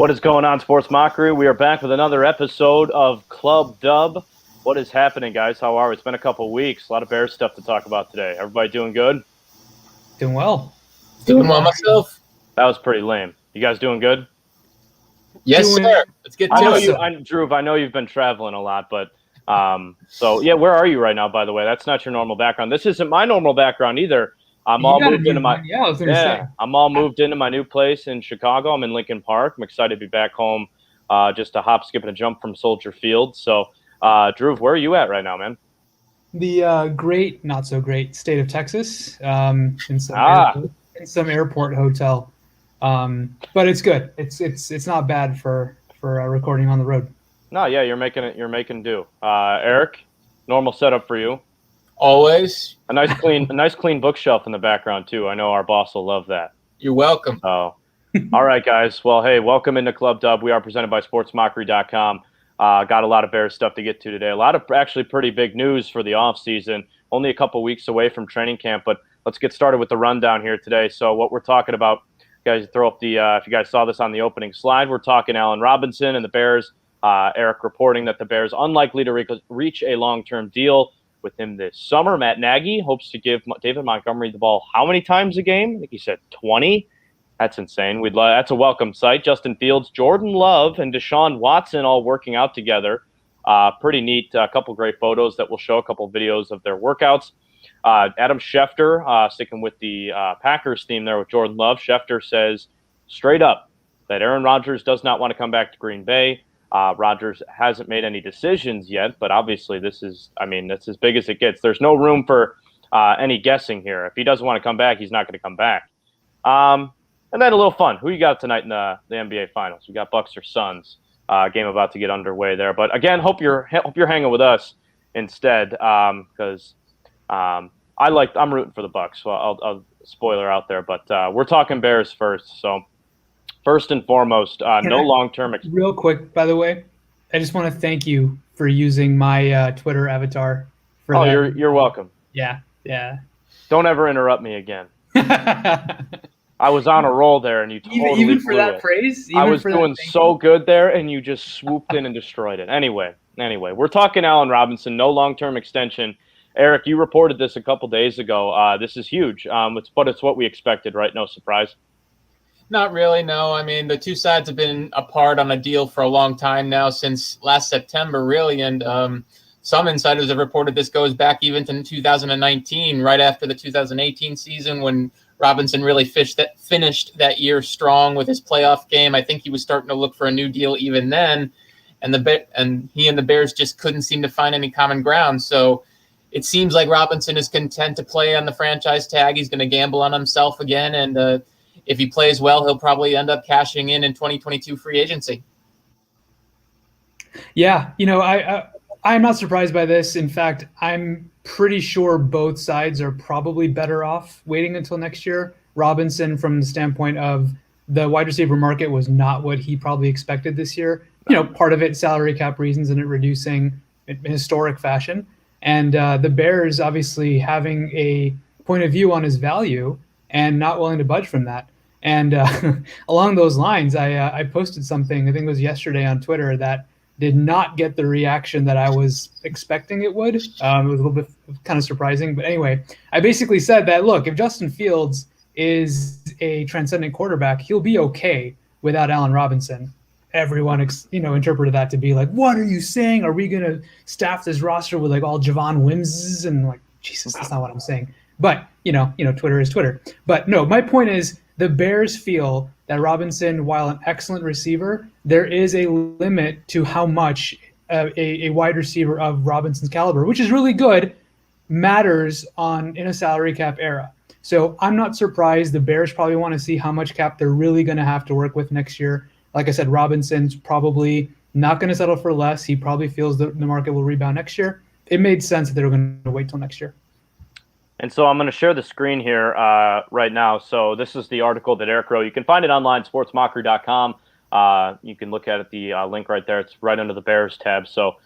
What is going on, Sports Mockery? We are back with another episode of Club Dub. What is happening, guys? How are we? It's been a couple weeks. A lot of Bears stuff to talk about today. Everybody doing good? Doing well. Doing well myself. That was pretty lame. You guys doing good? Yes, sir. Let's get to it. Drew, I know you've been traveling a lot, but where are you right now, by the way? That's not your normal background. This isn't my normal background either. I'm all moved into my new place in Chicago. I'm in Lincoln Park. I'm excited to be back home, just a hop, skip, and a jump from Soldier Field. So, Drew, where are you at right now, man? The great, not so great state of Texas, in some airport hotel, but it's good. It's not bad for recording on the road. No, yeah, you're making do. Eric, normal setup for you. Always. A nice clean bookshelf in the background too. I know our boss will love that. You're welcome. Oh, all right, guys. Well, hey, welcome into Club Dub. We are presented by SportsMockery.com. Got a lot of Bears stuff to get to today. A lot of actually pretty big news for the off season. Only a couple weeks away from training camp, but let's get started with the rundown here today. So what we're talking about, guys, throw up the if you guys saw this on the opening slide, we're talking Allen Robinson and the Bears. Eric reporting that the Bears unlikely to reach a long-term deal with him this summer. Matt Nagy hopes to give David Montgomery the ball how many times a game? I think he said 20. That's insane. That's a welcome sight. Justin Fields, Jordan Love, and Deshaun Watson all working out together. Pretty neat. A couple great photos that we'll show, a couple videos of their workouts. Adam Schefter, sticking with the Packers theme there with Jordan Love. Schefter says straight up that Aaron Rodgers does not want to come back to Green Bay. Rodgers hasn't made any decisions yet, but obviously that's as big as it gets. There's no room for any guessing here. If he doesn't want to come back, he's not going to come back. And then a little fun. Who you got tonight in the NBA Finals? We got Bucks or Suns. Game about to get underway there. But again, hope you're hanging with us instead, because I'm rooting for the Bucks. So I'll spoiler out there, but we're talking Bears first. So. First and foremost, no long-term. Real quick, by the way, I just want to thank you for using my Twitter avatar. You're welcome. Yeah. Don't ever interrupt me again. I was on a roll there, and you totally even for blew that it. praise. I was doing so good there, and you just swooped in and destroyed it. Anyway, we're talking Allen Robinson, no long-term extension. Eric, you reported this a couple days ago. This is huge, but it's what we expected, right? No surprise. Not really, no. I mean, the two sides have been apart on a deal for a long time now, since last September, really. And some insiders have reported this goes back even to 2019, right after the 2018 season, when Robinson really finished that year strong with his playoff game. I think he was starting to look for a new deal even then, and he and the Bears just couldn't seem to find any common ground. So it seems like Robinson is content to play on the franchise tag. He's going to gamble on himself again, and if he plays well, he'll probably end up cashing in 2022 free agency. Yeah, I'm not surprised by this. In fact, I'm pretty sure both sides are probably better off waiting until next year. Robinson, from the standpoint of the wide receiver market, was not what he probably expected this year. Part of it salary cap reasons and it reducing in historic fashion. And the Bears obviously having a point of view on his value and not willing to budge from that. And along those lines, I posted something, I think it was yesterday on Twitter, that did not get the reaction that I was expecting it would. It was a little bit kind of surprising. But anyway, I basically said that, look, if Justin Fields is a transcendent quarterback, he'll be okay without Allen Robinson. Everyone, interpreted that to be like, what are you saying? Are we going to staff this roster with like all Javon Wimses? And like, Jesus, that's not what I'm saying. But, Twitter is Twitter. But no, my point is, the Bears feel that Robinson, while an excellent receiver, there is a limit to how much a wide receiver of Robinson's caliber, which is really good, matters in a salary cap era. So I'm not surprised. The Bears probably want to see how much cap they're really going to have to work with next year. Like I said, Robinson's probably not going to settle for less. He probably feels that the market will rebound next year. It made sense that they were going to wait till next year. And so I'm going to share the screen here right now. So this is the article that Eric wrote. You can find it online, sportsmockery.com. You can look at it, the link right there. It's right under the Bears tab. So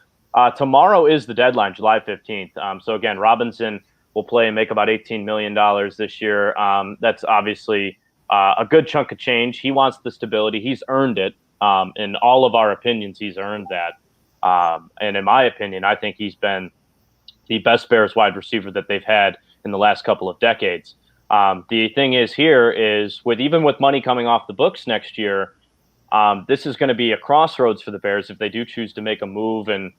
tomorrow is the deadline, July 15th. So again, Robinson will play and make about $18 million this year. That's obviously a good chunk of change. He wants the stability. He's earned it. In all of our opinions, he's earned that. And in my opinion, I think he's been the best Bears wide receiver that they've had in the last couple of decades. The thing is here is even with money coming off the books next year, this is going to be a crossroads for the Bears if they do choose to make a move and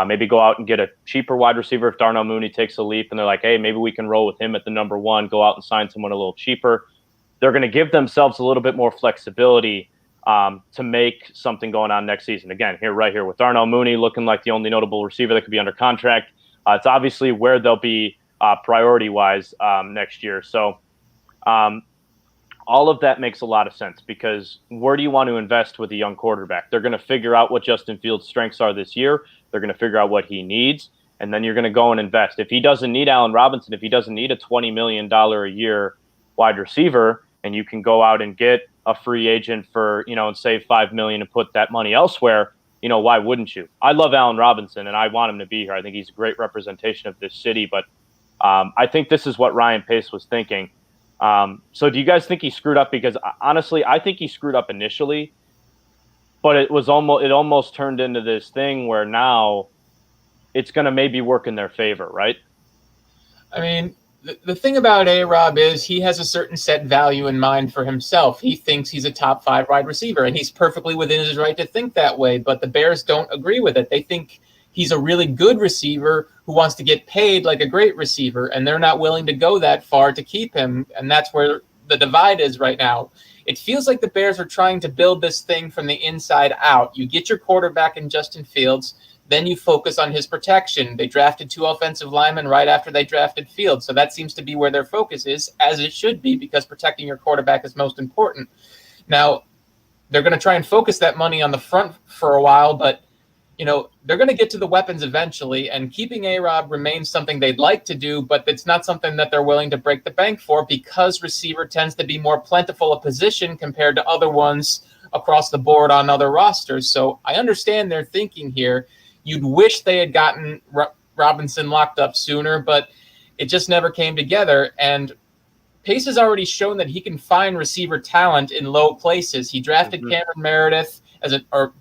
maybe go out and get a cheaper wide receiver. If Darnell Mooney takes a leap and they're like, hey, maybe we can roll with him at the number one, go out and sign someone a little cheaper. They're going to give themselves a little bit more flexibility to make something going on next season. Again, right here with Darnell Mooney looking like the only notable receiver that could be under contract. It's obviously where they'll be priority-wise next year. So all of that makes a lot of sense because where do you want to invest with a young quarterback? They're going to figure out what Justin Fields' strengths are this year. They're going to figure out what he needs, and then you're going to go and invest. If he doesn't need Allen Robinson, if he doesn't need a $20 million a year wide receiver, and you can go out and get a free agent for, and save $5 million and put that money elsewhere, why wouldn't you? I love Allen Robinson, and I want him to be here. I think he's a great representation of this city, but I think this is what Ryan Pace was thinking. So do you guys think he screwed up? Because honestly, I think he screwed up initially, but it almost turned into this thing where now it's going to maybe work in their favor, right? I mean, the thing about A-Rob is he has a certain set value in mind for himself. He thinks he's a top 5 wide receiver, and he's perfectly within his right to think that way, but the Bears don't agree with it. They think he's a really good receiver who wants to get paid like a great receiver, and they're not willing to go that far to keep him, and that's where the divide is right now. It feels like the Bears are trying to build this thing from the inside out. You get your quarterback in Justin Fields, then you focus on his protection. They drafted 2 offensive linemen right after they drafted Fields, so that seems to be where their focus is, as it should be, because protecting your quarterback is most important. Now, they're going to try and focus that money on the front for a while, but they're going to get to the weapons eventually, and keeping A-Rob remains something they'd like to do, but it's not something that they're willing to break the bank for because receiver tends to be more plentiful a position compared to other ones across the board on other rosters. So I understand their thinking here. You'd wish they had gotten Robinson locked up sooner, but it just never came together. And Pace has already shown that he can find receiver talent in low places. He drafted Cameron Meredith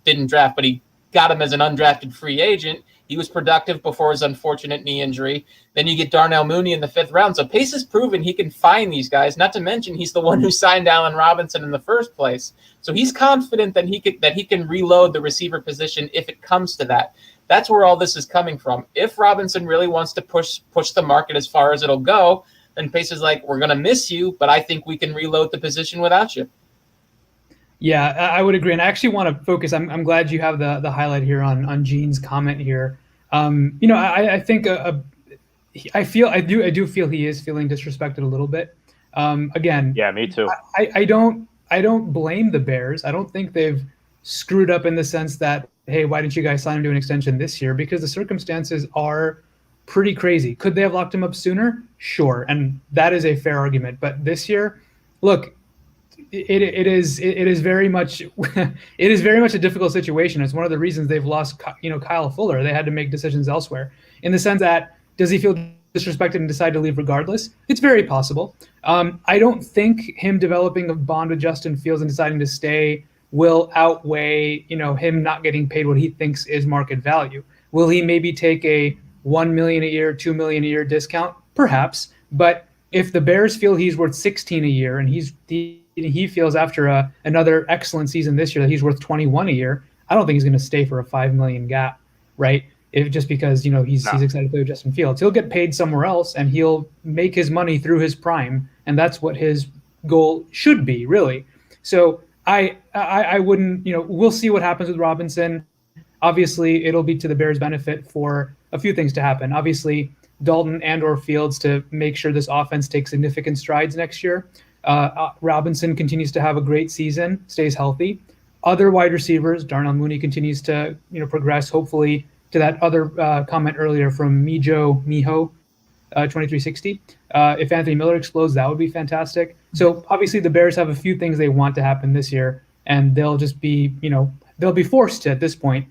didn't draft, but he got him as an undrafted free agent. He was productive before his unfortunate knee injury. Then you get Darnell Mooney in the 5th round. So Pace has proven he can find these guys, not to mention he's the one who signed Allen Robinson in the first place. So he's confident that he can reload the receiver position if it comes to that. That's where all this is coming from. If Robinson really wants to push the market as far as it'll go, then Pace is like, we're going to miss you, but I think we can reload the position without you. Yeah, I would agree, and I actually want to focus. I'm glad you have the highlight here on Gene's comment here. I think I do feel he is feeling disrespected a little bit. Again, yeah, me too. I don't blame the Bears. I don't think they've screwed up in the sense that, hey, why didn't you guys sign him to an extension this year? Because the circumstances are pretty crazy. Could they have locked him up sooner? Sure, and that is a fair argument. But this year, look. It is very much a difficult situation. It's one of the reasons they've lost Kyle Fuller. They had to make decisions elsewhere. In the sense that, does he feel disrespected and decide to leave regardless? It's very possible. I don't think him developing a bond with Justin Fields and deciding to stay will outweigh him not getting paid what he thinks is market value. Will he maybe take a $1 million a year, $2 million a year discount? Perhaps, but if the Bears feel he's worth $16 a year and he feels after another excellent season this year that he's worth $21 a year, I don't think he's going to stay for a $5 million gap, right? Just because he's excited to play with Justin Fields. He'll get paid somewhere else and he'll make his money through his prime, and that's what his goal should be, really. So I wouldn't, we'll see what happens with Robinson. Obviously, it'll be to the Bears' benefit for a few things to happen. Obviously, Dalton and/or Fields to make sure this offense takes significant strides next year. Robinson continues to have a great season, stays healthy. Other wide receivers, Darnell Mooney continues to progress, hopefully, to that other comment earlier from Miho 2360. If Anthony Miller explodes, that would be fantastic. So obviously the Bears have a few things they want to happen this year, and they'll just be, they'll be forced to, at this point,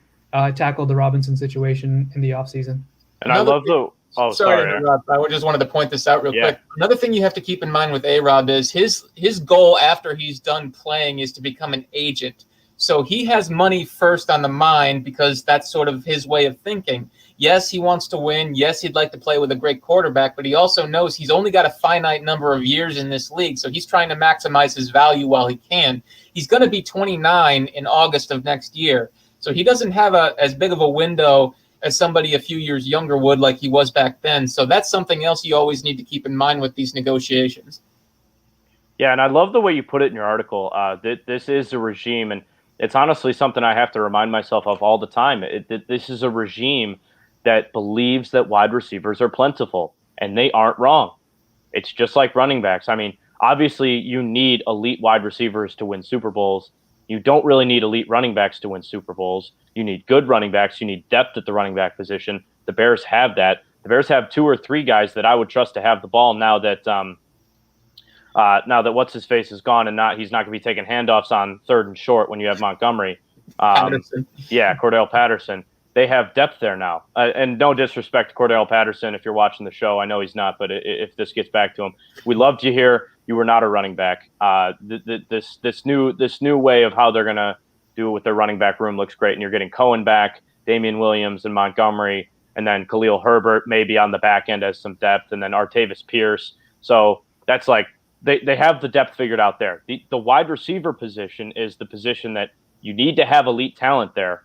tackle the Robinson situation in the offseason. And I love the... Oh, sorry to interrupt. I just wanted to point this out real quick. Another thing you have to keep in mind with A-Rob is his goal after he's done playing is to become an agent. So he has money first on the mind because that's sort of his way of thinking. Yes, he wants to win. Yes, he'd like to play with a great quarterback, but he also knows he's only got a finite number of years in this league. So he's trying to maximize his value while he can. He's going to be 29 in August of next year. So he doesn't have as big of a window as somebody a few years younger would, like he was back then. So that's something else you always need to keep in mind with these negotiations. Yeah, and I love the way you put it in your article. This is a regime, and it's honestly something I have to remind myself of all the time. This is a regime that believes that wide receivers are plentiful, and they aren't wrong. It's just like running backs. I mean, obviously, you need elite wide receivers to win Super Bowls. You don't really need elite running backs to win Super Bowls. You need good running backs. You need depth at the running back position. The Bears have that. The Bears have 2 or 3 guys that I would trust to have the ball now that what's his face is gone and he's not going to be taking handoffs on 3rd and short when you have Montgomery. Cordell Patterson. They have depth there now. And no disrespect to Cordell Patterson if you're watching the show. I know he's not, but if this gets back to him, we loved you here. You were not a running back. This new way of how they're going to do it with their running back room looks great. And you're getting Cohen back, Damian Williams and Montgomery, and then Khalil Herbert maybe on the back end as some depth, and then Artavis Pierce. So that's like they have the depth figured out there. The wide receiver position is the position that you need to have elite talent there,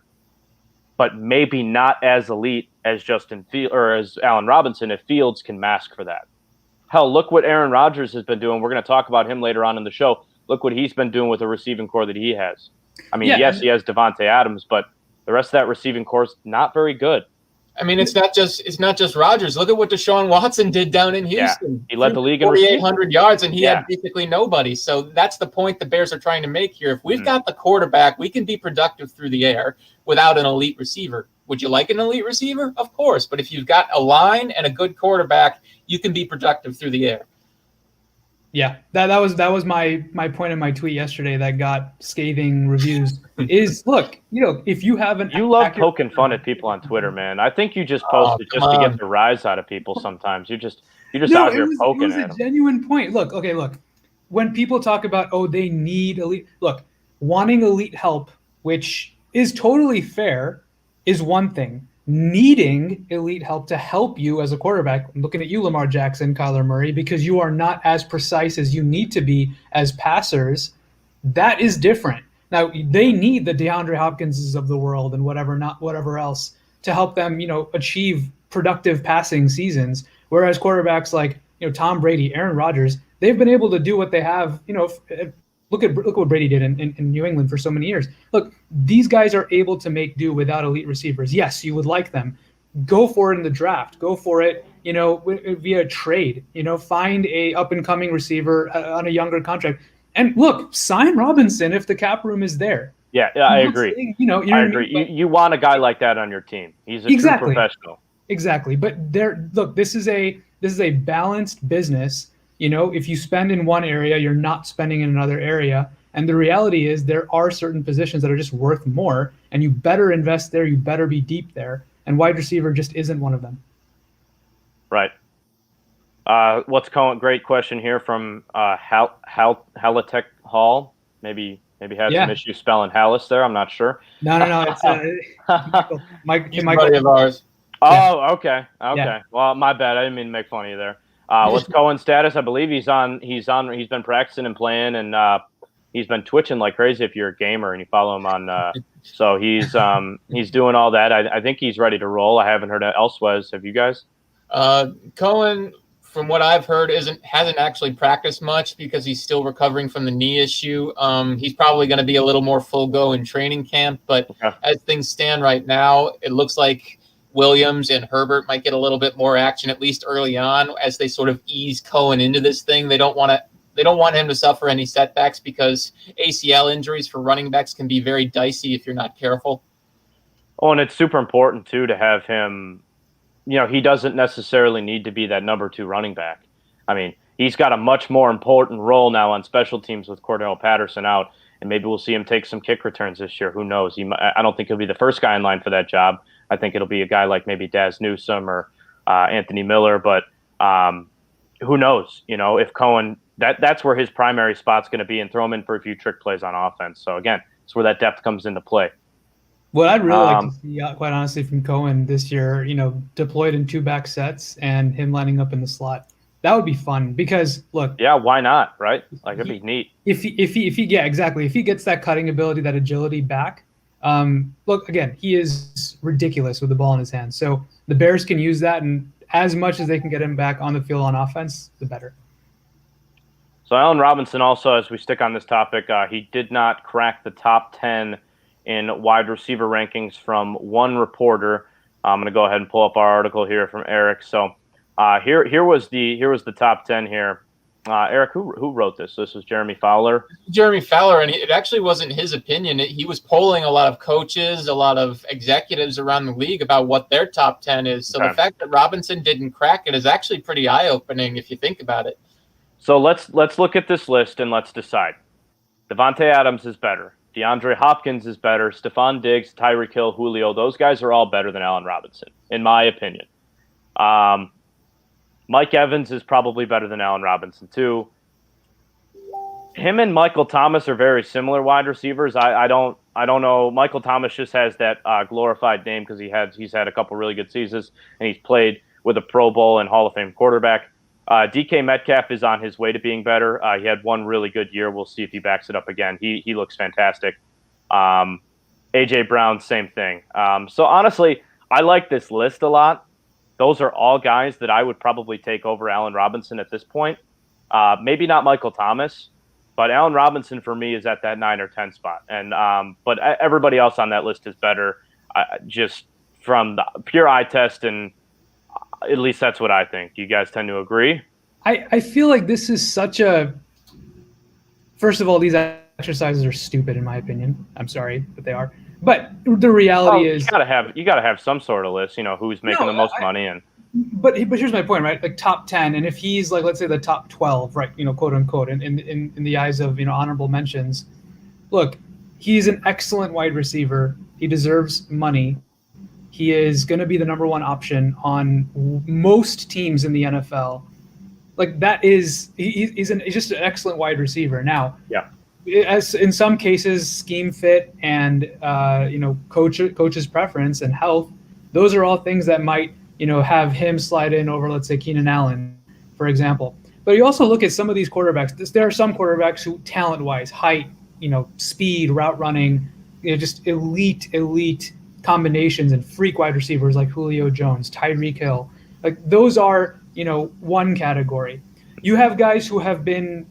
but maybe not as elite as Justin Fields or as Allen Robinson if Fields can mask for that. Hell, look what Aaron Rodgers has been doing. We're going to talk about him later on in the show. Look what he's been doing with the receiving core that he has. I mean, yes, he has Devontae Adams, but the rest of that receiving core is not very good. I mean, it's not just Rodgers. Look at what Deshaun Watson did down in Houston. Yeah, he led the league in 4,800 yards, and he had basically nobody. So that's the point the Bears are trying to make here. If we've got the quarterback, we can be productive through the air without an elite receiver. Would you like an elite receiver? Of course. But if you've got a line and a good quarterback, you can be productive through the air. Yeah, that was my point in my tweet yesterday that got scathing reviews. Is look, if you have you love poking fun at people on Twitter, man. I think you just post it just to get the rise out of people. Sometimes you're just out here poking at them. It was a genuine point. Look, when people talk about they need elite, wanting elite help, which is totally fair, is one thing. Needing elite help to help you as a quarterback, I'm looking at you, Lamar Jackson, Kyler Murray, because you are not as precise as you need to be as passers, that is different. Now, they need the DeAndre Hopkinses of the world and whatever else to help them, achieve productive passing seasons. Whereas quarterbacks like, Tom Brady, Aaron Rodgers, they've been able to do what they have, Look what Brady did in New England for so many years. Look, these guys are able to make do without elite receivers. Yes, you would like them. Go for it in the draft. Go for it, via trade. Find a up-and-coming receiver on a younger contract. And look, sign Robinson if the cap room is there. Yeah, I agree. I agree. You want a guy like that on your team. He's a true professional. Exactly. But this is a balanced business. If you spend in one area, you're not spending in another area. And the reality is there are certain positions that are just worth more, and you better invest there. You better be deep there. And wide receiver just isn't one of them. Right. What's Cohen? Great question here from Halitech Hall. Maybe had some issues spelling Hallis there. I'm not sure. No. It's Michael of ours. Oh, okay. Yeah. Well, my bad. I didn't mean to make fun of you there. What's Cohen's status? I believe he's been practicing and playing, and he's been twitching like crazy if you're a gamer and you follow him on so he's doing all that. I think he's ready to roll. I haven't heard elsewhere. Have you guys? Cohen, from what I've heard, hasn't actually practiced much because he's still recovering from the knee issue. He's probably going to be a little more full go in training camp, but as things stand right now, it looks like Williams and Herbert might get a little bit more action, at least early on, as they sort of ease Cohen into this thing. They don't want him to suffer any setbacks because ACL injuries for running backs can be very dicey if you're not careful. Oh, and it's super important too to have him. He doesn't necessarily need to be that number 2 running back. I mean, he's got a much more important role now on special teams with Cordell Patterson out, and maybe we'll see him take some kick returns this year. Who knows? I don't think he'll be the first guy in line for that job. I think it'll be a guy like maybe Daz Newsome or Anthony Miller, but who knows? If Cohen, that's where his primary spot's going to be, and throw him in for a few trick plays on offense. So again, It's where that depth comes into play. What I'd really like to see, quite honestly, from Cohen this year, deployed in 2-back sets and him lining up in the slot. That would be fun because look. Yeah, why not? Right? Like it'd be neat. Yeah, exactly. If he gets that cutting ability, that agility back, look, again, he is ridiculous with the ball in his hands. So the Bears can use that, and as much as they can get him back on the field on offense, the better. So Allen Robinson also, as we stick on this topic, he did not crack the top 10 in wide receiver rankings from one reporter. I'm going to go ahead and pull up our article here from Eric. So here was the top 10 here. Eric, who wrote this? This was Jeremy Fowler. Jeremy Fowler, and it actually wasn't his opinion. He was polling a lot of coaches, a lot of executives around the league about what their top 10 is. So The fact that Robinson didn't crack it is actually pretty eye-opening if you think about it. So let's look at this list and let's decide. Devontae Adams is better. DeAndre Hopkins is better. Stephon Diggs, Tyreek Hill, Julio, those guys are all better than Allen Robinson, in my opinion. Mike Evans is probably better than Allen Robinson, too. Him and Michael Thomas are very similar wide receivers. I don't know. Michael Thomas just has that glorified name because he's had a couple really good seasons, and he's played with a Pro Bowl and Hall of Fame quarterback. DK Metcalf is on his way to being better. He had one really good year. We'll see if he backs it up again. He looks fantastic. A.J. Brown, same thing. So honestly, I like this list a lot. Those are all guys that I would probably take over Allen Robinson at this point. Maybe not Michael Thomas, but Allen Robinson for me is at that 9 or 10 spot. And but everybody else on that list is better, just from the pure eye test, and at least that's what I think. You guys tend to agree? I feel like this is such a. First of all, these exercises are stupid in my opinion. I'm sorry, but they are. But the reality is, you gotta have some sort of list. Who's making the most money, and. But here's my point, right? Like top 10, and if he's like, let's say the top 12, right? Quote unquote, in the eyes of honorable mentions. Look, he's an excellent wide receiver. He deserves money. He is going to be the number one option on most teams in the NFL. Like that is he's just an excellent wide receiver. Now, yeah. As in some cases, scheme fit and coach's preference and health, those are all things that might have him slide in over, let's say, Keenan Allen, for example. But you also look at some of these quarterbacks. There are some quarterbacks who, talent-wise, height, speed, route running, just elite combinations and freak wide receivers like Julio Jones, Tyreek Hill. Like those are one category. You have guys who have been,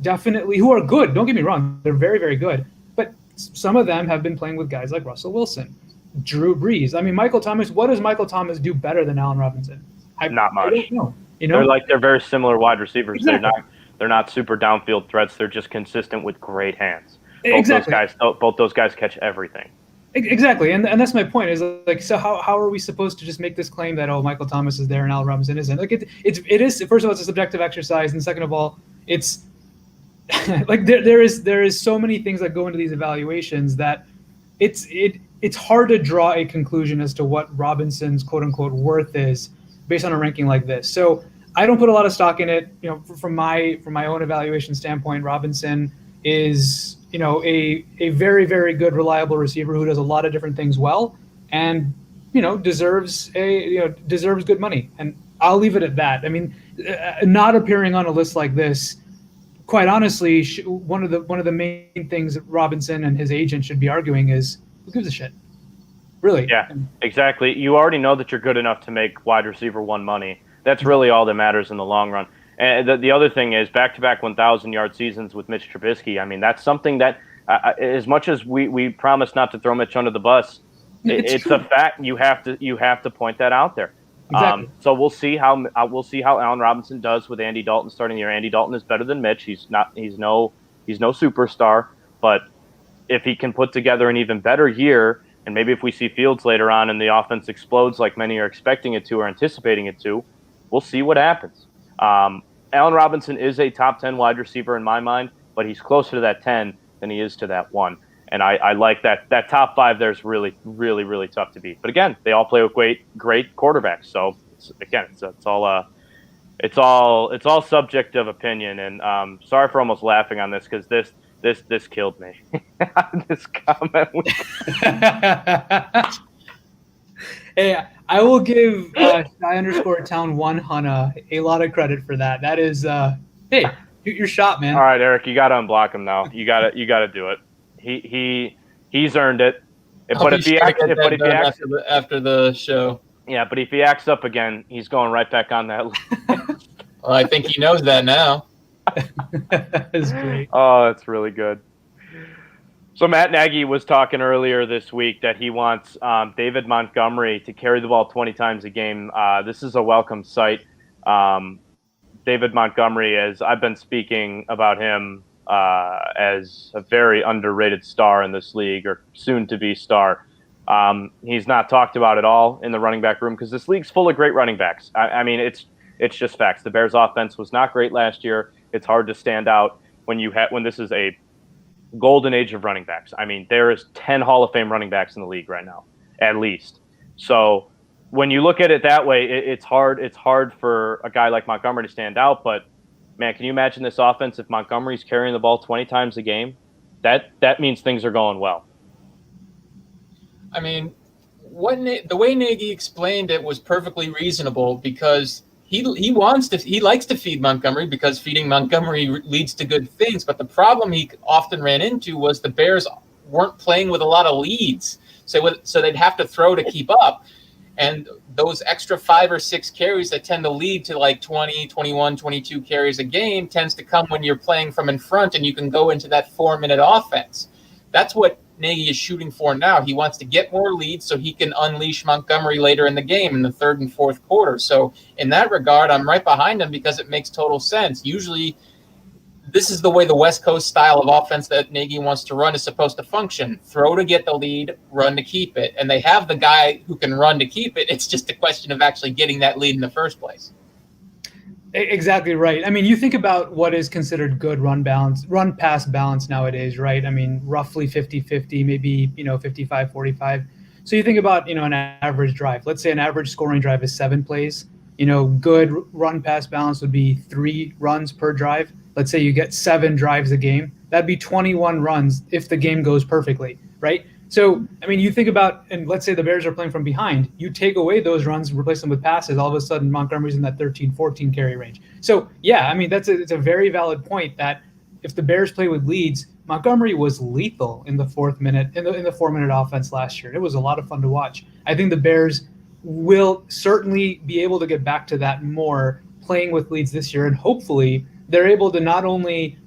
definitely, who are good. Don't get me wrong. They're very, very good. But some of them have been playing with guys like Russell Wilson, Drew Brees. I mean, Michael Thomas, what does Michael Thomas do better than Allen Robinson? Not much. I don't know. They're very similar wide receivers. Exactly. They're not super downfield threats. They're just consistent with great hands. Exactly. Both those guys catch everything. Exactly, and that's my point. Is like, so how are we supposed to just make this claim that Michael Thomas is there and Allen Robinson isn't? Like it is. First of all, it's a subjective exercise, and second of all, it's like there is so many things that go into these evaluations that it's hard to draw a conclusion as to what Robinson's quote unquote worth is based on a ranking like this. So I don't put a lot of stock in it. From my own evaluation standpoint, Robinson is a very, very good, reliable receiver who does a lot of different things well, and deserves good money. And I'll leave it at that. I mean, not appearing on a list like this, quite honestly, one of the main things that Robinson and his agent should be arguing is, who gives a shit? Really? Yeah, exactly. You already know that you're good enough to make wide receiver one money. That's really all that matters in the long run. And the other thing is back-to-back 1,000-yard seasons with Mitch Trubisky. I mean, that's something that, as much as we promise not to throw Mitch under the bus, it's a fact. You have to point that out there. Exactly. So we'll see how Allen Robinson does with Andy Dalton starting the year. Andy Dalton is better than Mitch. He's no superstar, but if he can put together an even better year, and maybe if we see Fields later on and the offense explodes like many are expecting it to or anticipating it to, we'll see what happens. Allen Robinson is a top 10 wide receiver in my mind, but he's closer to that 10 than he is to that 1. And I like that top 5 there's really, really, really tough to beat. But again, they all play with great quarterbacks. So it's all subject of opinion. And sorry for almost laughing on this because this This killed me. This comment. Hey, I will give Shy_Town 1 Hana a lot of credit for that. That is, hey, shoot your shot, man. All right, Eric, you got to unblock him now. You got to do it. He's earned it. I'll be sure to get that done after the show. Yeah, but if he acts up again, he's going right back on that list. Well, I think he knows that now. That's great. Oh, that's really good. So Matt Nagy was talking earlier this week that he wants David Montgomery to carry the ball 20 times a game. This is a welcome sight. David Montgomery, as I've been speaking about him as a very underrated star in this league, or soon-to-be star. He's not talked about at all in the running back room because this league's full of great running backs. I mean, it's just facts. The Bears' offense was not great last year. It's hard to stand out when this is a golden age of running backs. I mean, there is 10 Hall of Fame running backs in the league right now, at least. So when you look at it that way, it's hard. It's hard for a guy like Montgomery to stand out. But man, can you imagine this offense if Montgomery's carrying the ball 20 times a game? That means things are going well. I mean, the way Nagy explained it was perfectly reasonable because he likes to feed Montgomery because feeding Montgomery leads to good things. But the problem he often ran into was the Bears weren't playing with a lot of leads, so they'd have to throw to keep up. And those extra 5 or 6 carries that tend to lead to like 20, 21, 22 carries a game tends to come when you're playing from in front and you can go into that 4-minute offense. That's what Nagy is shooting for now. He wants to get more leads so he can unleash Montgomery later in the game in the 3rd and 4th quarter. So in that regard, I'm right behind him because it makes total sense. Usually this is the way the West Coast style of offense that Nagy wants to run is supposed to function. Throw to get the lead, run to keep it. And they have the guy who can run to keep it. It's just a question of actually getting that lead in the first place. Exactly right. I mean, you think about what is considered good run pass balance nowadays, right? I mean, roughly 50-50, maybe, 55-45. So you think about, an average drive. Let's say an average scoring drive is 7 plays. Good run pass balance would be 3 runs per drive. Let's say you get 7 drives a game. That'd be 21 runs if the game goes perfectly, right? So, I mean, you think about, and let's say the Bears are playing from behind, you take away those runs, replace them with passes, all of a sudden Montgomery's in that 13, 14 carry range. So, yeah, I mean, it's a very valid point that if the Bears play with leads, Montgomery was lethal in the 4th minute, in the 4-minute offense last year. It was a lot of fun to watch. I think the Bears will certainly be able to get back to that more playing with leads this year, and hopefully they're able to not only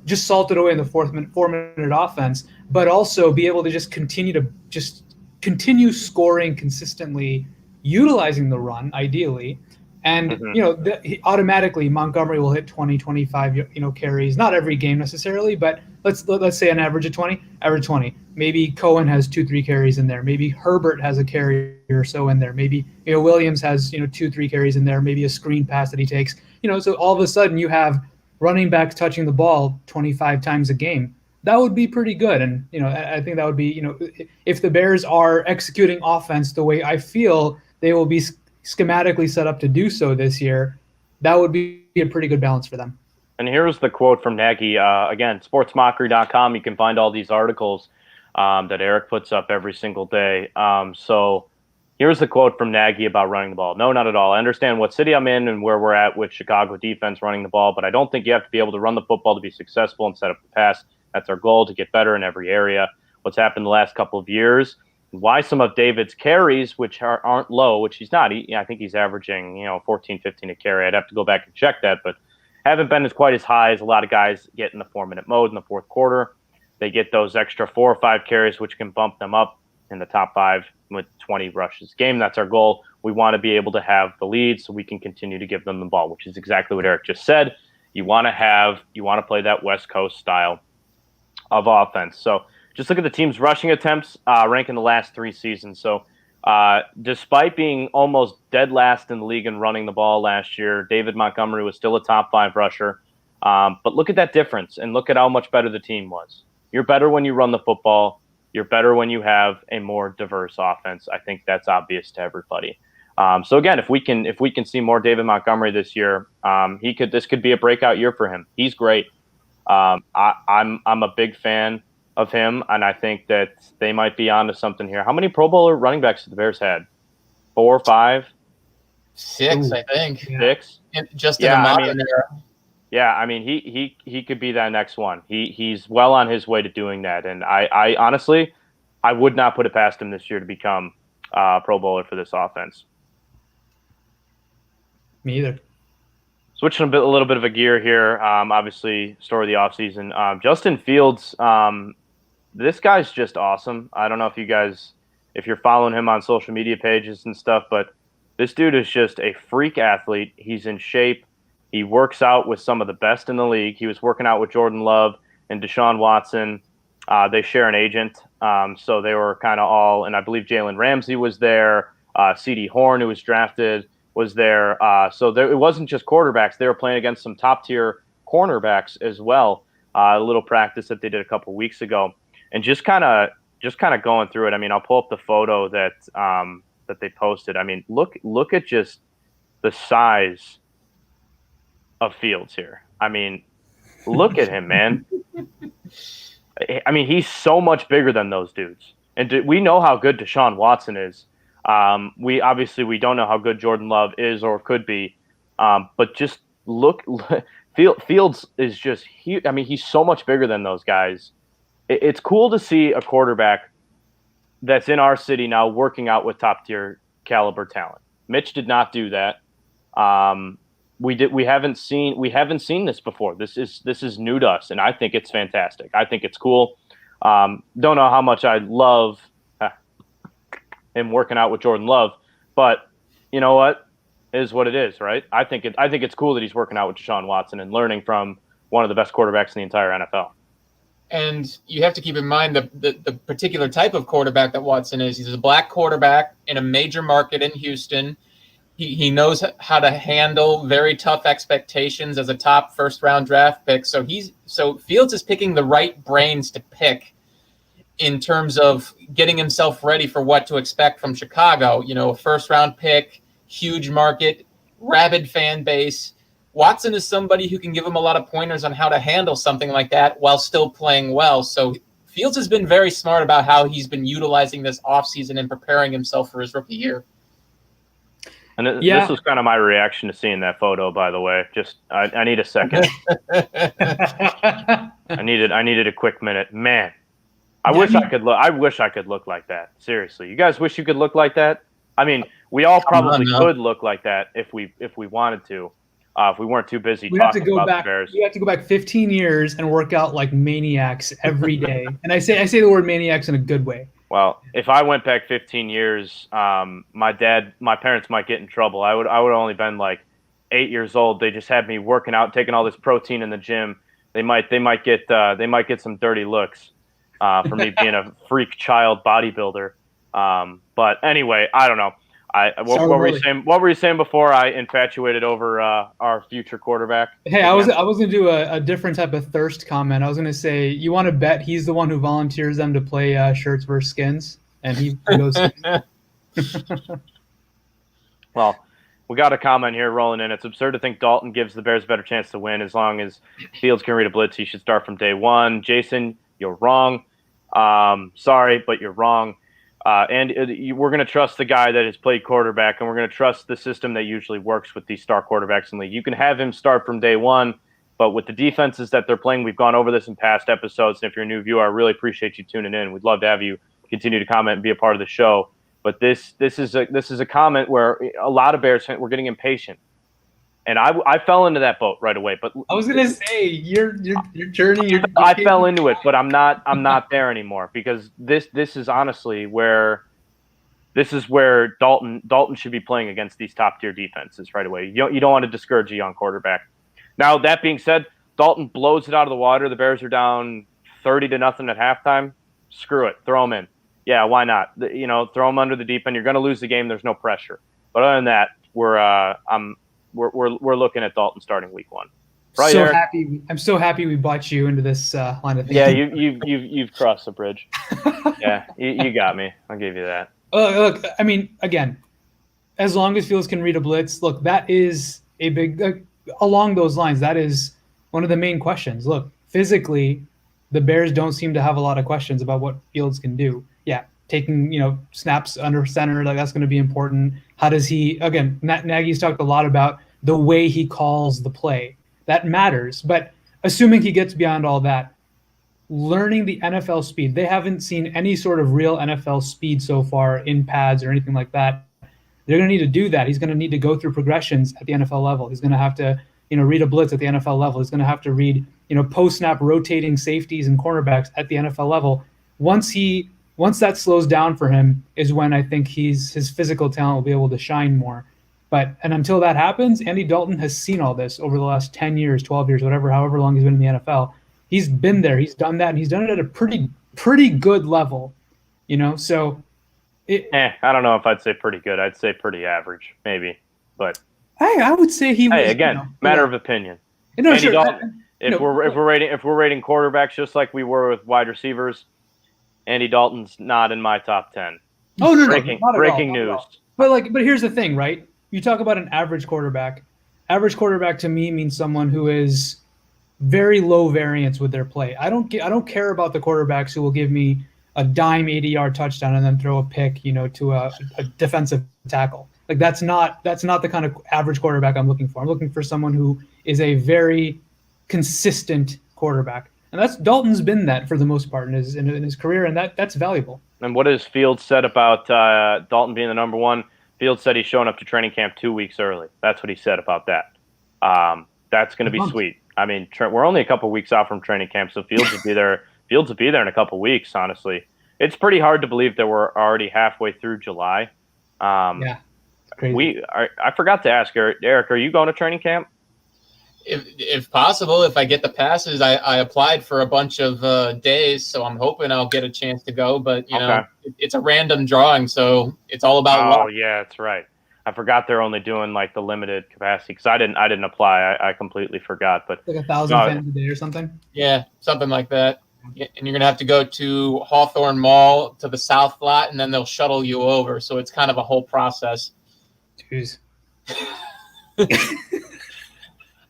just salt it away in the 4-minute offense, but also be able to just continue scoring consistently, utilizing the run ideally. And, automatically Montgomery will hit 20, 25, carries, not every game necessarily, but let's say an average of 20, maybe Cohen has 2-3 carries in there. Maybe Herbert has a carry or so in there. Maybe, Williams has, 2-3 carries in there, maybe a screen pass that he takes, so all of a sudden you have running backs touching the ball 25 times a game. That would be pretty good. And, I think that would be, if the Bears are executing offense the way I feel they will be schematically set up to do so this year, that would be a pretty good balance for them. And here's the quote from Nagy. Again, sportsmockery.com. You can find all these articles that Eric puts up every single day. So here's the quote from Nagy about running the ball. No, not at all. I understand what city I'm in and where we're at with Chicago defense running the ball, but I don't think you have to be able to run the football to be successful and set up the pass. That's our goal, to get better in every area. What's happened the last couple of years, why some of David's carries, which aren't low, which he's not. I think he's averaging, 14, 15 a carry. I'd have to go back and check that, but haven't been quite as high as a lot of guys get in the 4-minute mode in the 4th quarter. They get those extra 4 or 5 carries, which can bump them up in the top 5 with 20 rushes a game. That's our goal. We want to be able to have the lead so we can continue to give them the ball, which is exactly what Eric just said. You want to play that West Coast style of offense. So just look at the team's rushing attempts, ranking the last 3 seasons. So despite being almost dead last in the league and running the ball last year, David Montgomery was still a top 5 rusher. But look at that difference and look at how much better the team was. You're better when you run the football. You're better when you have a more diverse offense. I think that's obvious to everybody. So again, if we can see more David Montgomery this year, this could be a breakout year for him. He's great. I'm a big fan of him, and I think that they might be onto something here. How many Pro Bowler running backs have the Bears had? 4, 5, 6, Ooh, I think. yeah. 6? Just in Yeah, the I modern mean, era. yeah, I mean, he could be that next one. He's well on his way to doing that, and I honestly, I would not put it past him this year to become Pro Bowler for this offense. Me either. Switching a little bit of a gear here. Obviously, story of the offseason. Justin Fields. This guy's just awesome. I don't know if you guys, if you're following him on social media pages and stuff, but this dude is just a freak athlete. He's in shape. He works out with some of the best in the league. He was working out with Jordan Love and Deshaun Watson. They share an agent, so they were kind of all, and I believe Jalen Ramsey was there. C.D. Horn, who was drafted, was there. So there, it wasn't just quarterbacks. They were playing against some top-tier cornerbacks as well. A little practice that they did a couple weeks ago. And just kind of going through it. I mean, I'll pull up the photo that that they posted. I mean, look at just the size of Fields here. I mean, look at him, man. I mean, he's so much bigger than those dudes. And we know how good Deshaun Watson is. We don't know how good Jordan Love is or could be. But just look, Fields is just huge. I mean, he's so much bigger than those guys. It's cool to see a quarterback that's in our city now working out with top tier caliber talent. Mitch did not do that. We haven't seen this before. This is new to us, and I think it's fantastic. I think it's cool. Don't know how much I love him working out with Jordan Love, but you know what? It is what it is, right? I think it's cool that he's working out with Deshaun Watson and learning from one of the best quarterbacks in the entire NFL. And you have to keep in mind the particular type of quarterback that Watson is. He's a black quarterback in a major market in Houston. He knows how to handle very tough expectations as a top first-round draft pick. So Fields is picking the right brains to pick in terms of getting himself ready for what to expect from Chicago. You know, a first-round pick, huge market, rabid fan base. Watson is somebody who can give him a lot of pointers on how to handle something like that while still playing well. So Fields has been very smart about how he's been utilizing this offseason and preparing himself for his rookie year. And this was kind of my reaction to seeing that photo, by the way. Just I need a second. I needed a quick minute. Man, I wish I could look like that. Seriously. You guys wish you could look like that? I mean, we all probably could look like that if we wanted to. If we weren't too busy talking about the Bears. We have to go back 15 years and work out like maniacs every day. And I say the word maniacs in a good way. Well, if I went back 15 years, my parents might get in trouble. I would only been like 8 years old. They just had me working out, taking all this protein in the gym. They might get some dirty looks for me being a freak child bodybuilder. But anyway, I don't know. What were you saying before I infatuated over our future quarterback? Hey, I was going to do a different type of thirst comment. I was going to say, you want to bet he's the one who volunteers them to play shirts versus skins, and he goes. Well, we got a comment here rolling in. It's absurd to think Dalton gives the Bears a better chance to win. As long as Fields can read a blitz, he should start from day one. Jason, you're wrong. Sorry, but you're wrong. And we're going to trust the guy that has played quarterback, and we're going to trust the system that usually works with these star quarterbacks in the league. You can have him start from day one, but with the defenses that they're playing, we've gone over this in past episodes, and if you're a new viewer, I really appreciate you tuning in. We'd love to have you continue to comment and be a part of the show. But this is a comment where a lot of Bears fans were getting impatient. And I fell into that boat right away. But I was gonna say your journey. I fell into it, but I'm not there anymore because this is honestly where Dalton should be playing against these top tier defenses right away. You don't want to discourage a young quarterback. Now that being said, Dalton blows it out of the water. The Bears are down 30-0 at halftime. Screw it, throw him in. Yeah, why not? Throw him under the deep end. You're going to lose the game. There's no pressure. But other than that, we're looking at Dalton starting week 1. Right, so Eric? I'm so happy we brought you into this line of thinking. Yeah, you've crossed the bridge. Yeah, you got me. I'll give you that. Look, I mean, again, as long as Fields can read a blitz, that is a big along those lines. That is one of the main questions. Look, physically, the Bears don't seem to have a lot of questions about what Fields can do. Yeah, taking snaps under center, like that's going to be important. How does he? Again, Nagy's talked a lot about the way he calls the play. That matters, but assuming he gets beyond all that, learning the NFL speed. They haven't seen any sort of real NFL speed so far in pads or anything like that. They're going to need to do that. He's going to need to go through progressions at the NFL level. He's going to have to, read a blitz at the NFL level. He's going to have to read, post-snap rotating safeties and cornerbacks at the NFL level. Once that slows down for him is when I think his physical talent will be able to shine more. And until that happens, Andy Dalton has seen all this over the last 10 years, 12 years, however long he's been in the NFL. He's been there. He's done that, and he's done it at a pretty good level, So, I don't know if I'd say pretty good. I'd say pretty average, maybe. But I would say he was. Hey, again, matter of opinion. No, Andy sure. Dalton, if we're rating quarterbacks just like we were with wide receivers, Andy Dalton's not in my top 10. Oh no, breaking news. But here's the thing, right? You talk about an average quarterback. Average quarterback to me means someone who is very low variance with their play. I don't care about the quarterbacks who will give me a dime 80-yard touchdown and then throw a pick, to a defensive tackle. Like that's not the kind of average quarterback I'm looking for. I'm looking for someone who is a very consistent quarterback. And Dalton's been that for the most part in his career, and that's valuable. And what has Fields said about Dalton being the number one? Fields said he's showing up to training camp 2 weeks early. That's what he said about that. That's going to be sweet. I mean, we're only a couple weeks out from training camp, so Fields will be there. Fields will be there in a couple weeks. Honestly, it's pretty hard to believe that we're already halfway through July. Yeah, it's crazy. I forgot to ask Eric. Are you going to training camp? If possible, if I get the passes, I applied for a bunch of days, so I'm hoping I'll get a chance to go. But it's a random drawing, so it's all about luck. Oh yeah, that's right. I forgot they're only doing like the limited capacity because I didn't apply. I completely forgot. But like 1,000 fans a day or something. Yeah, something like that. And you're gonna have to go to Hawthorne Mall to the South Lot, and then they'll shuttle you over. So it's kind of a whole process. Jeez.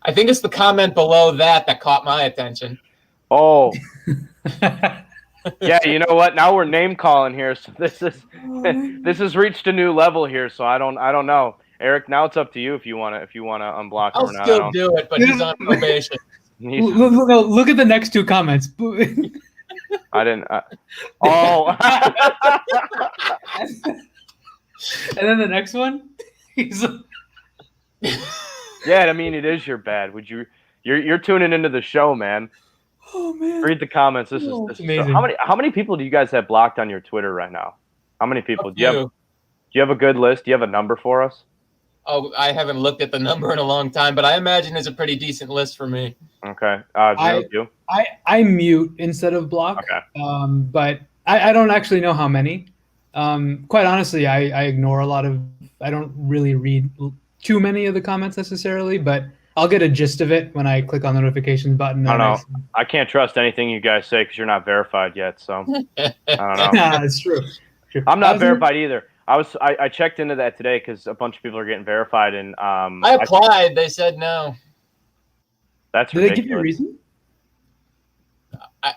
I think it's the comment below that caught my attention. Oh. Yeah, you know what? Now we're name calling here, so this has reached a new level here. So I don't know, Eric. Now it's up to you if you wanna unblock him or not. I'll still do it, but he's on probation. Look at the next two comments. I didn't. Oh. And then the next one, Yeah, I mean it is your bad. You're tuning into the show, man. Oh man! Read the comments. This is amazing. How many people do you guys have blocked on your Twitter right now? How many people? Do you have a good list? Do you have a number for us? Oh, I haven't looked at the number in a long time, but I imagine it's a pretty decent list for me. Okay. You? I mute instead of block. Okay. But I don't actually know how many. Quite honestly, I ignore a lot of. I don't really read too many of the comments necessarily, but I'll get a gist of it when I click on the notifications button. I don't know. I can't trust anything you guys say because you're not verified yet. So I don't know. Nah, it's true. I'm not verified either. I checked into that today because a bunch of people are getting verified, and I applied. They said no. That's Did ridiculous. they give you a reason?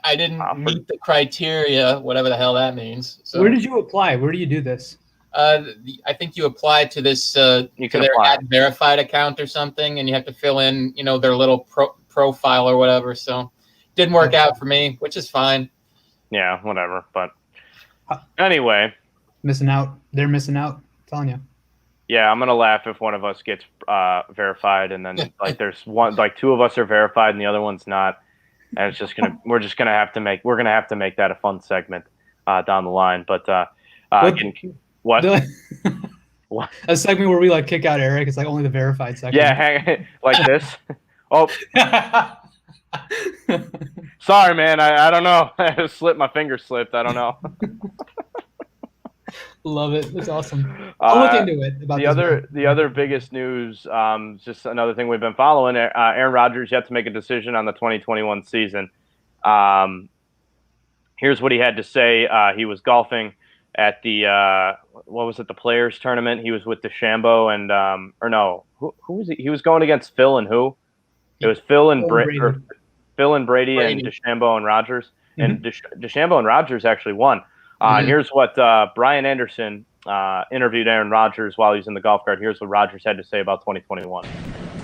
I didn't meet the criteria, whatever the hell that means. So, where did you apply? Where do you do this? I think you apply to this to their verified account or something, and you have to fill in, their little profile or whatever. So didn't work out for me, which is fine. Yeah, whatever. But anyway, missing out. They're missing out. I'm telling you. Yeah, I'm gonna laugh if one of us gets verified, and then there's two of us are verified and the other one's not, and we're gonna have to make that a fun segment down the line. But what? What? A segment where we kick out Eric. It's only the verified segment. Yeah, like this. Oh, sorry, man. I don't know. My finger slipped. I don't know. Love it. That's awesome. I'll look into it. The other biggest news, just another thing we've been following. Aaron Rodgers yet to make a decision on the 2021 season. Here's what he had to say. He was golfing at the the Players Tournament. He was with DeChambeau and who was he? He was going against Phil and who? It was Phil and Bill and Brady and DeChambeau and Rodgers. And DeChambeau and Rodgers actually won. And here's what Brian Anderson interviewed Aaron Rodgers while he was in the golf cart. Here's what Rodgers had to say about 2021.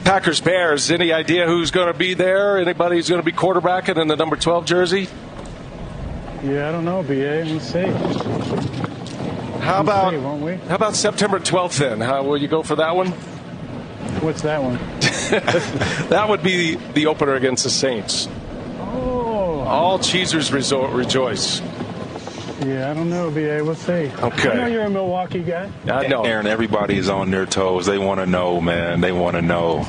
Packers Bears, any idea who's going to be there? Anybody who's going to be quarterbacking in the number 12 jersey? Yeah, I don't know, BA. We'll see. How about see, won't we? How about September 12th then? How will you go for that one? What's that one? That would be the opener against the Saints. Oh. All cheesers rejoice. Yeah, I don't know, BA. We'll see. Okay. I know you're a Milwaukee guy. I know. Aaron, everybody is on their toes. They want to know, man. They want to know.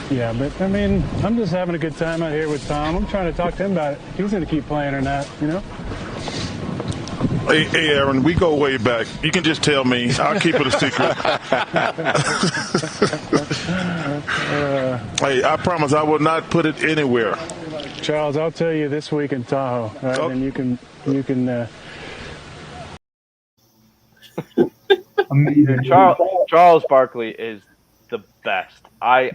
Yeah, but, I mean, I'm just having a good time out here with Tom. I'm trying to talk to him about it. He's going to keep playing or not, you know? Hey, Aaron, we go way back. You can just tell me. I'll keep it a secret. Hey, I promise I will not put it anywhere. Charles, I'll tell you this week in Tahoe, all right? And you can Amazing. Charles Barkley is the best. I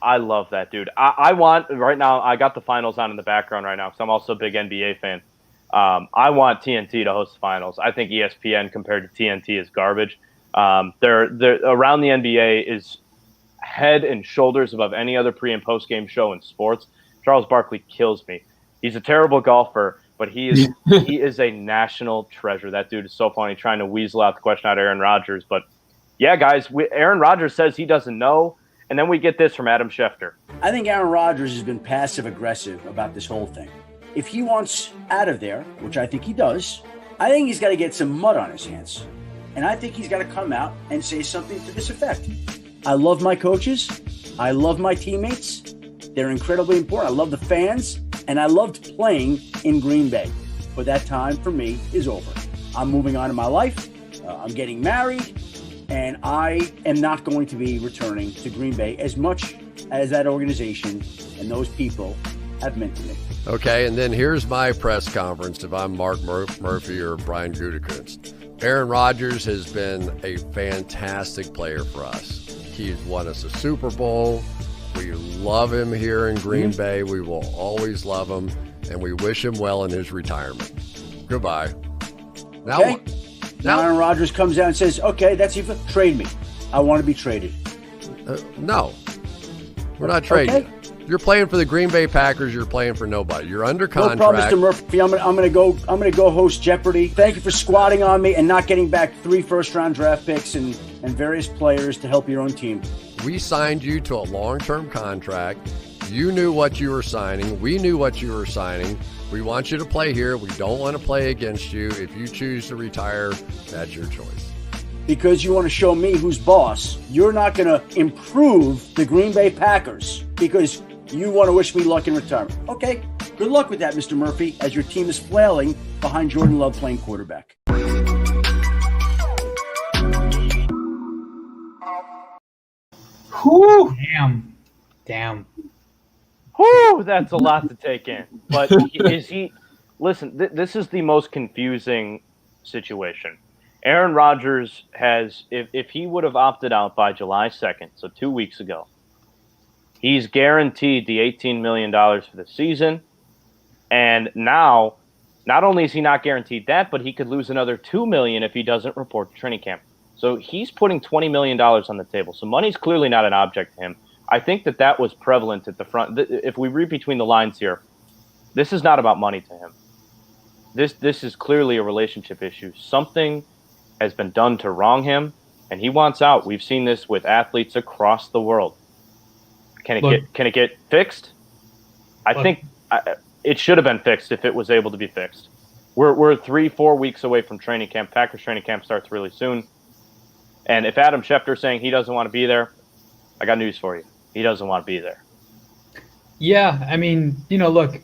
love that dude. I want right now. I got the finals on in the background right now because I'm also a big NBA fan. I want TNT to host the finals. I think ESPN compared to TNT is garbage. They're around the NBA is head and shoulders above any other pre and post game show in sports. Charles Barkley kills me. He's a terrible golfer, but he is a national treasure. That dude is so funny, trying to weasel out the question out of Aaron Rodgers. But yeah, guys, Aaron Rodgers says he doesn't know, and then we get this from Adam Schefter. I think Aaron Rodgers has been passive aggressive about this whole thing. If he wants out of there, which I think he does, I think he's got to get some mud on his hands. And I think he's got to come out and say something to this effect. I love my coaches. I love my teammates. They're incredibly important. I love the fans, and I loved playing in Green Bay. But that time for me is over. I'm moving on in my life. I'm getting married, and I am not going to be returning to Green Bay as much as that organization and those people have meant to me. Okay, and then here's my press conference if I'm Mark Murphy or Brian Gutekunst. Aaron Rodgers has been a fantastic player for us. He's won us a Super Bowl. We love him here in Green Bay. We will always love him, and we wish him well in his retirement. Goodbye. Now, okay. Now Aaron Rodgers comes out and says, okay, that's even trade me. I want to be traded. No, we're not trading. Okay. You're playing for the Green Bay Packers. You're playing for nobody. You're under contract. No problem, Mr. Murphy. I'm gonna go host Jeopardy. Thank you for squatting on me and not getting back 3 first-round draft picks and various players to help your own team. We signed you to a long-term contract. You knew what you were signing. We knew what you were signing. We want you to play here. We don't want to play against you. If you choose to retire, that's your choice. Because you want to show me who's boss, you're not going to improve the Green Bay Packers because you want to wish me luck in retirement. Okay, good luck with that, Mr. Murphy, as your team is flailing behind Jordan Love playing quarterback. Whew. Damn. Whew, that's a lot to take in. But is he – listen, this is the most confusing situation. Aaron Rodgers has – if he would have opted out by July 2nd, so 2 weeks ago, he's guaranteed the $18 million for the season. And now, not only is he not guaranteed that, but he could lose another $2 million if he doesn't report to training camp. So he's putting $20 million on the table. So money's clearly not an object to him. I think that was prevalent at the front. If we read between the lines here, this is not about money to him. This is clearly a relationship issue. Something has been done to wrong him, and he wants out. We've seen this with athletes across the world. Can it get fixed? I think it should have been fixed if it was able to be fixed. We're 3-4 weeks away from training camp. Packers training camp starts really soon. And if Adam Schefter is saying he doesn't want to be there, I got news for you. He doesn't want to be there. Yeah, I mean, look,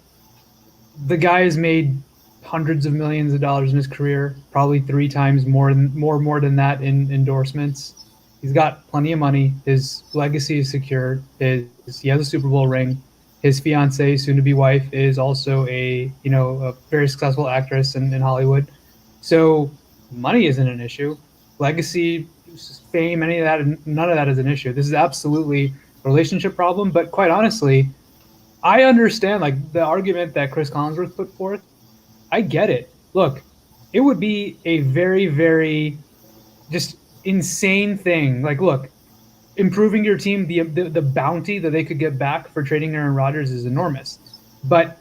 the guy has made hundreds of millions of dollars in his career, probably 3 times more than that in endorsements. He's got plenty of money. His legacy is secured. He has a Super Bowl ring. His fiancée, soon-to-be wife, is also a very successful actress in Hollywood. So money isn't an issue. Legacy, fame, any of that, none of that is an issue. This is absolutely a relationship problem. But quite honestly, I understand like the argument that Chris Collinsworth put forth. I get it. Look, it would be a very, very just insane thing. Like, look, improving your team, the bounty that they could get back for trading Aaron Rodgers is enormous. But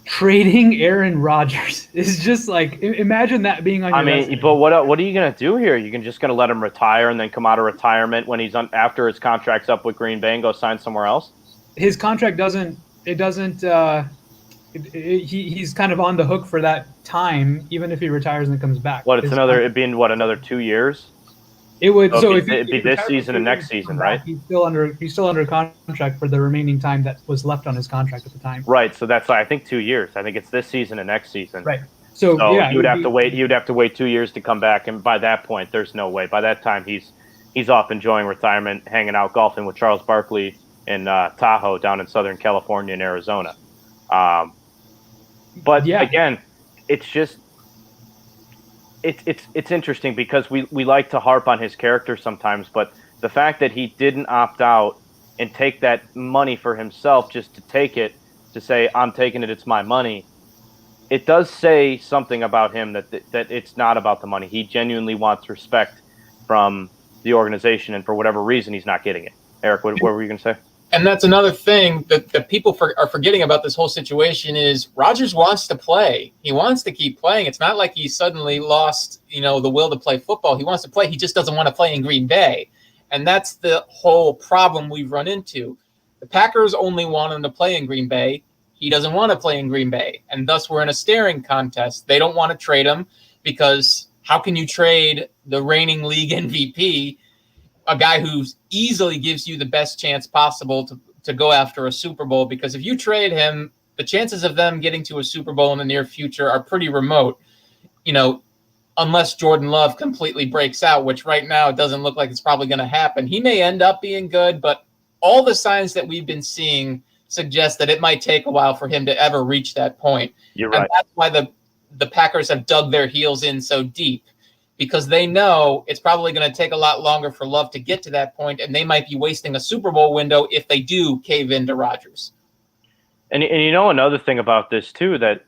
trading Aaron Rodgers is just like, imagine that being on your resume. But what are you going to do here? You're just going to let him retire and then come out of retirement when he's after his contract's up with Green Bay and go sign somewhere else? His contract he's kind of on the hook for that time, even if he retires and comes back. It'd be another 2 years? It would. So it'd be this season and next season, right? He's still under contract for the remaining time that was left on his contract at the time. Right. So that's I think 2 years. I think it's this season and next season. Right. So yeah, you'd have to wait. You'd have to wait 2 years to come back, and by that point, there's no way. By that time, he's off enjoying retirement, hanging out golfing with Charles Barkley in Tahoe down in Southern California and Arizona. But again, it's just. It's interesting because we like to harp on his character sometimes, but the fact that he didn't opt out and take that money for himself just to take it, to say, I'm taking it, it's my money, it does say something about him that it's not about the money. He genuinely wants respect from the organization, and for whatever reason, he's not getting it. Eric, what were you going to say? And that's another thing that people are forgetting about this whole situation is Rodgers wants to play. He wants to keep playing. It's not like he suddenly lost, the will to play football. He wants to play. He just doesn't want to play in Green Bay. And that's the whole problem we've run into. The Packers only want him to play in Green Bay. He doesn't want to play in Green Bay. And thus we're in a staring contest. They don't want to trade him because how can you trade the reigning league MVP, a guy who easily gives you the best chance possible to go after a Super Bowl? Because if you trade him, the chances of them getting to a Super Bowl in the near future are pretty remote, unless Jordan Love completely breaks out, which right now it doesn't look like it's probably going to happen. He may end up being good, but all the signs that we've been seeing suggest that it might take a while for him to ever reach that point. You're right. And that's why the Packers have dug their heels in so deep, because they know it's probably going to take a lot longer for Love to get to that point, and they might be wasting a Super Bowl window if they do cave into Rodgers. And another thing about this too, that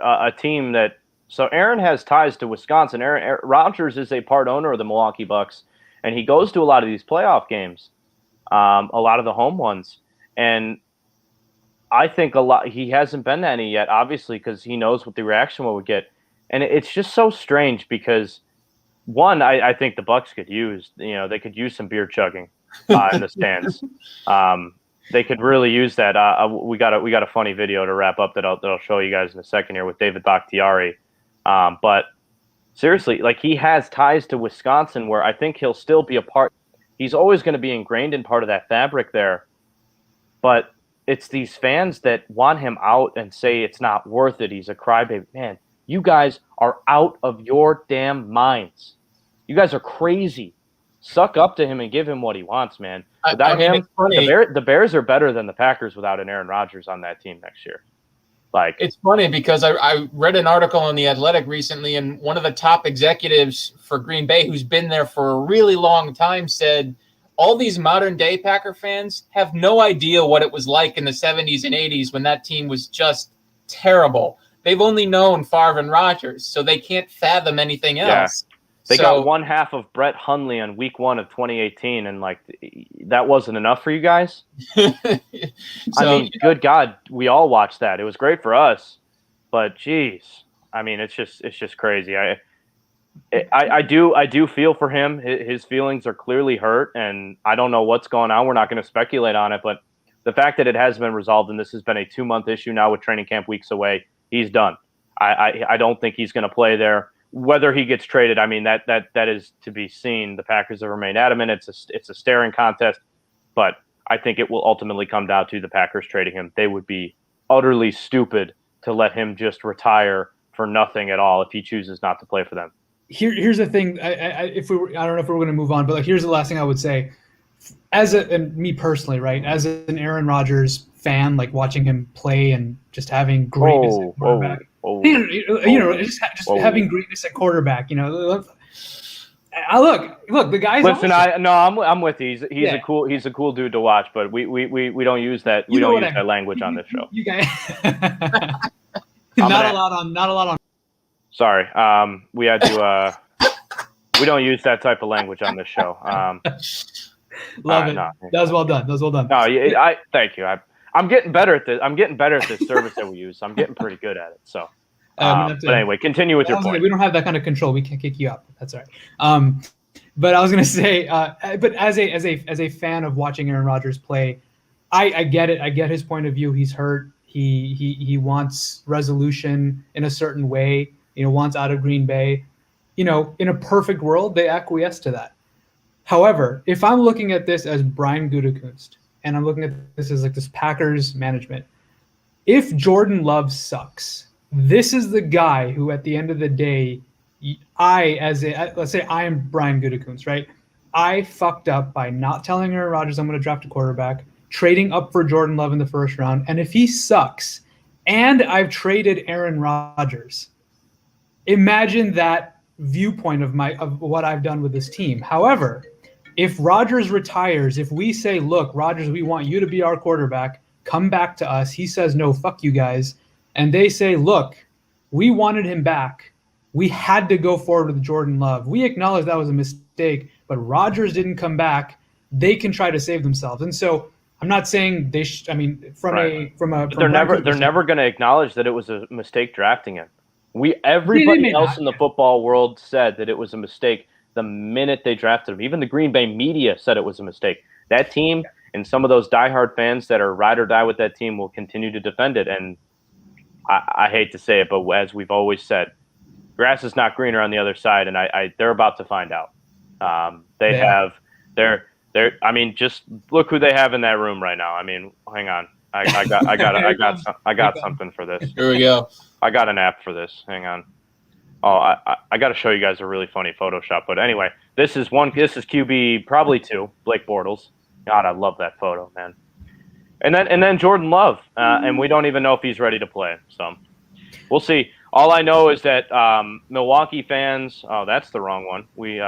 a team that so Aaron has ties to Wisconsin. Aaron Rodgers is a part owner of the Milwaukee Bucks, and he goes to a lot of these playoff games, a lot of the home ones, and I think he hasn't been to any yet, obviously, because he knows what the reaction would get, and it's just so strange because. One, I think the Bucks could use, they could use some beer chugging in the stands. They could really use that. We got a funny video to wrap up that I'll show you guys in a second here with David Bakhtiari. But seriously, like he has ties to Wisconsin, where I think he'll still be a part. He's always going to be ingrained in part of that fabric there. But it's these fans that want him out and say it's not worth it. He's a crybaby. Man, you guys are out of your damn minds. You guys are crazy. Suck up to him and give him what he wants, man. Without him, the Bears are better than the Packers without an Aaron Rodgers on that team next year. It's funny because I read an article in The Athletic recently, and one of the top executives for Green Bay, who's been there for a really long time, said all these modern-day Packer fans have no idea what it was like in the 70s and 80s when that team was just terrible. They've only known Favre and Rodgers, so they can't fathom anything else. They got one half of Brett Hundley on week 1 of 2018, and that wasn't enough for you guys? Good God, we all watched that. It was great for us, but geez, it's just crazy. I do feel for him. His feelings are clearly hurt, and I don't know what's going on. We're not going to speculate on it, but the fact that it has been resolved, and this has been a 2-month issue now with training camp weeks away, he's done. I don't think he's going to play there. Whether he gets traded, that is to be seen. The Packers have remained adamant. It's a staring contest, but I think it will ultimately come down to the Packers trading him. They would be utterly stupid to let him just retire for nothing at all if he chooses not to play for them. Here's the thing. I don't know if we're going to move on, but here's the last thing I would say. And me personally, right? As an Aaron Rodgers fan, watching him play and just having greatness at quarterback. Just having greatness at quarterback. Look, the guy's Listen, awesome. I'm with you. He's a cool dude to watch, but we don't use that that language on this show. You guys, not a lot on. Sorry, we had to. We don't use that type of language on this show. Love it. No. That was well done. No, thank you. I'm getting better at this. I'm getting better at this service that we use. I'm getting pretty good at it. So, but anyway, continue with your point. We don't have that kind of control. We can't kick you out. That's all right. But I was gonna say, but as a fan of watching Aaron Rodgers play, I get it. I get his point of view. He's hurt. He wants resolution in a certain way. Wants out of Green Bay. In a perfect world, they acquiesce to that. However, if I'm looking at this as Brian Gutekunst, and I'm looking at this as like this Packers management, if Jordan Love sucks, this is the guy who, at the end of the day, let's say I am Brian Gutekunst, right? I fucked up by not telling Aaron Rodgers I'm going to draft a quarterback, trading up for Jordan Love in the first round, and if he sucks, and I've traded Aaron Rodgers, imagine that viewpoint of what I've done with this team. However, if Rodgers retires, if we say, look, Rodgers, we want you to be our quarterback, come back to us. He says, no, fuck you guys. And they say, look, we wanted him back. We had to go forward with Jordan Love. We acknowledge that was a mistake, but Rodgers didn't come back. They can try to save themselves. And so I'm not saying they they're never going to acknowledge that it was a mistake drafting him. Everybody else in the football world said that it was a mistake the minute they drafted him. Even the Green Bay media said it was a mistake. That team and some of those diehard fans that are ride or die with that team will continue to defend it. And I hate to say it, but as we've always said, grass is not greener on the other side, and they're about to find out. Just look who they have in that room right now. I mean, hang on. I got something for this. Here we go. I got an app for this. Hang on. Oh, I got to show you guys a really funny Photoshop. But anyway, this is QB probably 2, Blake Bortles. God, I love that photo, man. And then Jordan Love, and we don't even know if he's ready to play. So we'll see. All I know is that Milwaukee fans. Oh, that's the wrong one. We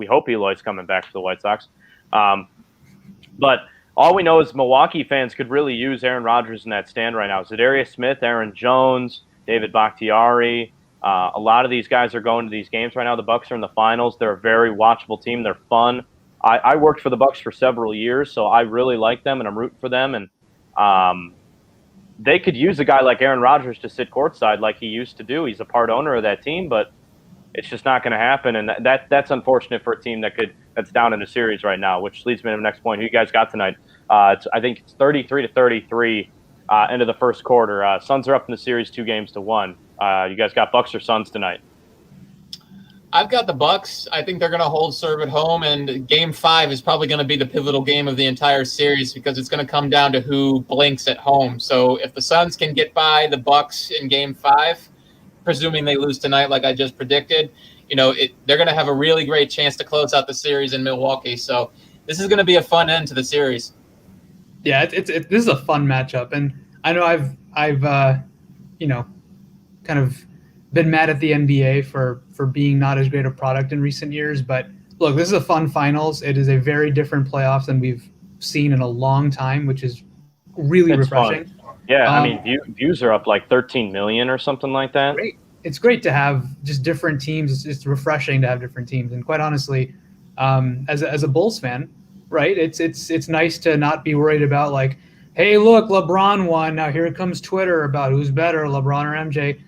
hope Eloy's coming back to the White Sox. But all we know is Milwaukee fans could really use Aaron Rodgers in that stand right now. Za'Darius Smith, Aaron Jones, David Bakhtiari. A lot of these guys are going to these games right now. The Bucs are in the finals. They're a very watchable team. They're fun. I worked for the Bucs for several years, so I really like them, and I'm rooting for them. And they could use a guy like Aaron Rodgers to sit courtside like he used to do. He's a part owner of that team, but it's just not going to happen. And that's unfortunate for a team that's down in the series right now, which leads me to the next point. Who you guys got tonight? I think it's 33-33 end of the first quarter. Suns are up in the series 2-1. You guys got Bucs or Suns tonight? I've got the Bucs. I think they're going to hold serve at home, and Game 5 is probably going to be the pivotal game of the entire series because it's going to come down to who blinks at home. So if the Suns can get by the Bucs in Game 5, presuming they lose tonight like I just predicted, they're going to have a really great chance to close out the series in Milwaukee. So this is going to be a fun end to the series. Yeah, this is a fun matchup, and I know I've kind of been mad at the NBA for being not as great a product in recent years. But look, this is a fun finals. It is a very different playoffs than we've seen in a long time, which is really refreshing. Fun. Yeah, views are up like 13 million or something like that. Great. It's great to have just different teams. It's refreshing to have different teams. And quite honestly, as a Bulls fan, right, it's nice to not be worried about like, hey, look, LeBron won. Now here comes Twitter about who's better, LeBron or MJ.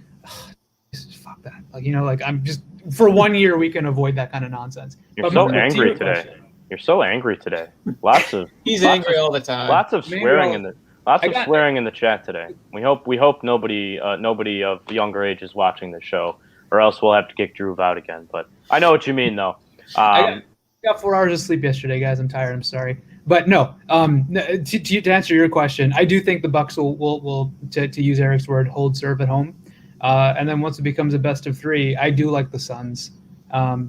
Fuck that. I'm just for 1 year we can avoid that kind of nonsense. You're so angry today. You're so angry today. He's angry all the time. Lots of swearing in the chat today. We hope nobody of younger age is watching the show, or else we'll have to kick Drew out again. But I know what you mean, though. I got 4 hours of sleep yesterday, guys. I'm tired. I'm sorry. But no, to answer your question, I do think the Bucs will to use Eric's word, hold serve at home. And then once it becomes a best of 3, I do like the Suns.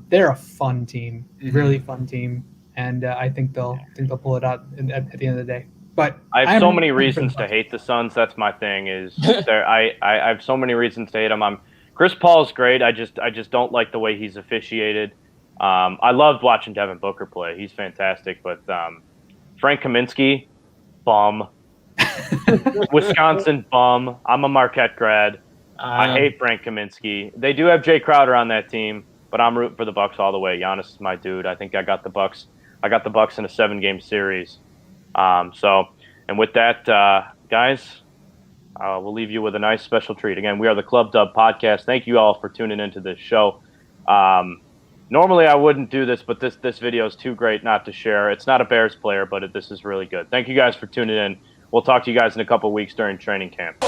They're a fun team, really fun team, and I think they'll pull it out at the end of the day. But I have so many reasons to hate the Suns. That's my thing. I have so many reasons to hate them. Chris Paul's great. I just don't like the way he's officiated. I loved watching Devin Booker play. He's fantastic. But Frank Kaminsky, bum. Wisconsin, bum. I'm a Marquette grad. I hate Frank Kaminsky. They do have Jay Crowder on that team, but I'm rooting for the Bucks all the way. Giannis is my dude. I think I got the Bucks. I got the Bucks in a 7-game series. And with that, guys, we'll leave you with a nice special treat. Again, we are the Club Dub Podcast. Thank you all for tuning into this show. Normally I wouldn't do this, but this video is too great not to share. It's not a Bears player, but this is really good. Thank you guys for tuning in. We'll talk to you guys in a couple weeks during training camp.